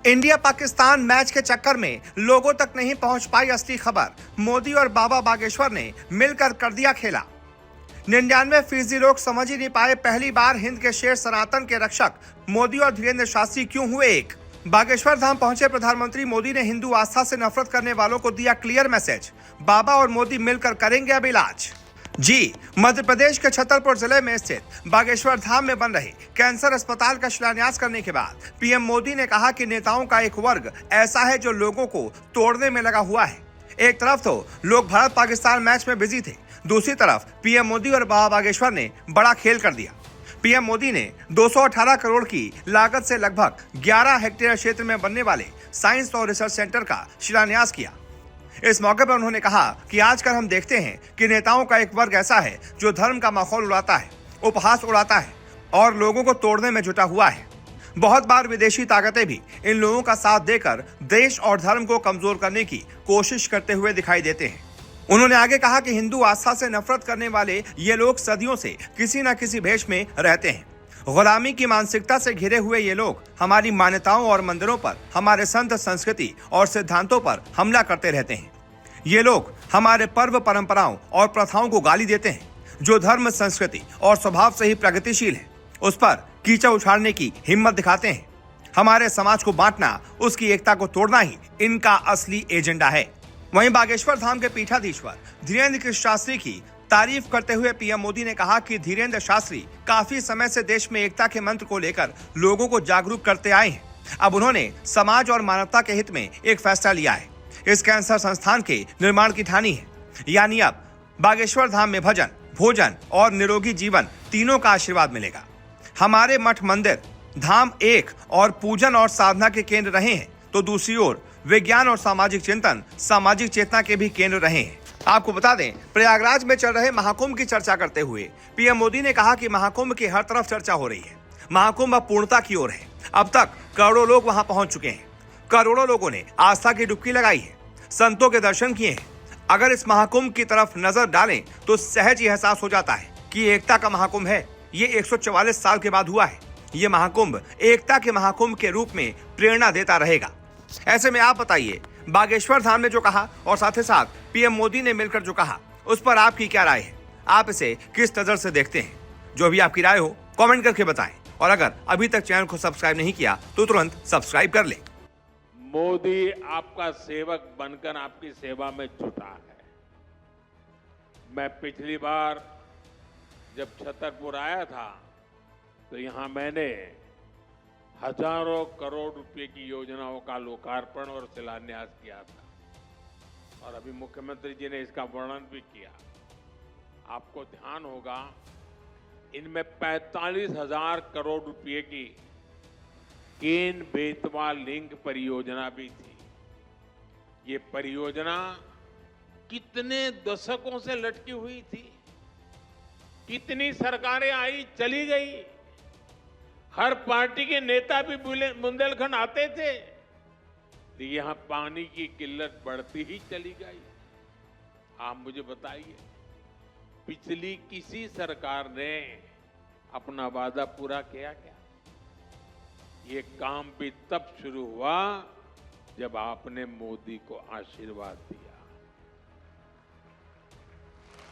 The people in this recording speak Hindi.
इंडिया पाकिस्तान मैच के चक्कर में लोगों तक नहीं पहुंच पाई असली खबर। मोदी और बाबा बागेश्वर ने मिलकर कर दिया खेला। 99% लोग समझ ही नहीं पाए पहली बार हिंद के शेर सनातन के रक्षक मोदी और धीरेन्द्र शास्त्री क्यों हुए एक। बागेश्वर धाम पहुंचे प्रधानमंत्री मोदी ने हिंदू आस्था से नफरत करने वालों को दिया क्लियर मैसेज, बाबा और मोदी मिलकर करेंगे अब इलाज। जी, मध्य प्रदेश के छतरपुर जिले में स्थित बागेश्वर धाम में बन रहे कैंसर अस्पताल का शिलान्यास करने के बाद पीएम मोदी ने कहा कि नेताओं का एक वर्ग ऐसा है जो लोगों को तोड़ने में लगा हुआ है। एक तरफ तो लोग भारत पाकिस्तान मैच में बिजी थे, दूसरी तरफ पीएम मोदी और बाबा बागेश्वर ने बड़ा खेल कर दिया। पीएम मोदी ने 218 करोड़ की लागत से लगभग 11 हेक्टेयर क्षेत्र में बनने वाले साइंस और रिसर्च सेंटर का शिलान्यास किया। इस मौके पर उन्होंने कहा कि आजकल हम देखते हैं कि नेताओं का एक वर्ग ऐसा है जो धर्म का माहौल उड़ाता है, उपहास उड़ाता है और लोगों को तोड़ने में जुटा हुआ है। बहुत बार विदेशी ताकतें भी इन लोगों का साथ देकर देश और धर्म को कमजोर करने की कोशिश करते हुए दिखाई देते हैं। उन्होंने आगे कहा कि हिंदू आस्था से नफरत करने वाले ये लोग सदियों से किसी न किसी भेष में रहते हैं। गुलामी की मानसिकता से घिरे हुए ये लोग हमारी मान्यताओं और मंदिरों पर, हमारे संत संस्कृति और सिद्धांतों पर हमला करते रहते हैं। ये लोग हमारे पर्व परंपराओं और प्रथाओं को गाली देते हैं, जो धर्म, संस्कृति और स्वभाव से ही प्रगतिशील है, उस पर कीचड़ उछाड़ने की हिम्मत दिखाते हैं। हमारे समाज को बांटना, उसकी एकता को तोड़ना ही इनका असली एजेंडा है। वहीं बागेश्वर धाम के पीठाधीश्वर धीरेन्द्र कृष्ण शास्त्री की तारीफ करते हुए पीएम मोदी ने कहा कि धीरेन्द्र शास्त्री काफी समय से देश में एकता के मंत्र को लेकर लोगों को जागरूक करते आए हैं। अब उन्होंने समाज और मानवता के हित में एक फैसला लिया है। इस कैंसर संस्थान के निर्माण की ठानी है, यानी अब बागेश्वर धाम में भजन, भोजन और निरोगी जीवन तीनों का आशीर्वाद मिलेगा। हमारे मठ मंदिर धाम एक और पूजन और साधना के केंद्र रहे हैं, तो दूसरी ओर विज्ञान और सामाजिक चिंतन, सामाजिक चेतना के भी केंद्र रहे हैं। आपको बता दें, प्रयागराज में चल रहे महाकुंभ की चर्चा करते हुए पीएम मोदी ने कहा कि महाकुंभ की हर तरफ चर्चा हो रही है। महाकुंभ अब पूर्णता की ओर है। अब तक करोड़ों लोग वहां पहुंच चुके हैं। करोड़ों लोगों ने आस्था की डुबकी लगाई है, संतों के दर्शन किए हैं। अगर इस महाकुंभ की तरफ नजर डालें तो सहज ही एहसास हो जाता है कि एकता का महाकुंभ है। ये 144 साल के बाद हुआ है। ये महाकुंभ एकता के महाकुंभ के रूप में प्रेरणा देता रहेगा। ऐसे में आप बताइए, बागेश्वर धाम ने जो कहा और साथ ही साथ पीएम मोदी ने मिलकर जो कहा, उस पर आपकी क्या राय है? आप इसे किस नजर से देखते हैं? जो भी आपकी राय हो कमेंट करके बताएं। और अगर अभी तक चैनल को सब्सक्राइब नहीं किया तो तुरंत सब्सक्राइब कर लें। मोदी आपका सेवक बनकर आपकी सेवा में जुटा है। मैं पिछली बार जब छतरपुर आया था तो यहां मैंने हजारों करोड़ रुपए की योजनाओं का लोकार्पण और शिलान्यास किया था और अभी मुख्यमंत्री जी ने इसका वर्णन भी किया। आपको ध्यान होगा, इनमें 45,000 करोड़ रुपए की केन बेतवा लिंक परियोजना भी थी। ये परियोजना कितने दशकों से लटकी हुई थी, कितनी सरकारें आई चली गई, हर पार्टी के नेता भी बुंदेलखंड आते थे, लेकिन यहां पानी की किल्लत बढ़ती ही चली गई। आप मुझे बताइए, पिछली किसी सरकार ने अपना वादा पूरा किया क्या? ये काम भी तब शुरू हुआ जब आपने मोदी को आशीर्वाद दिया।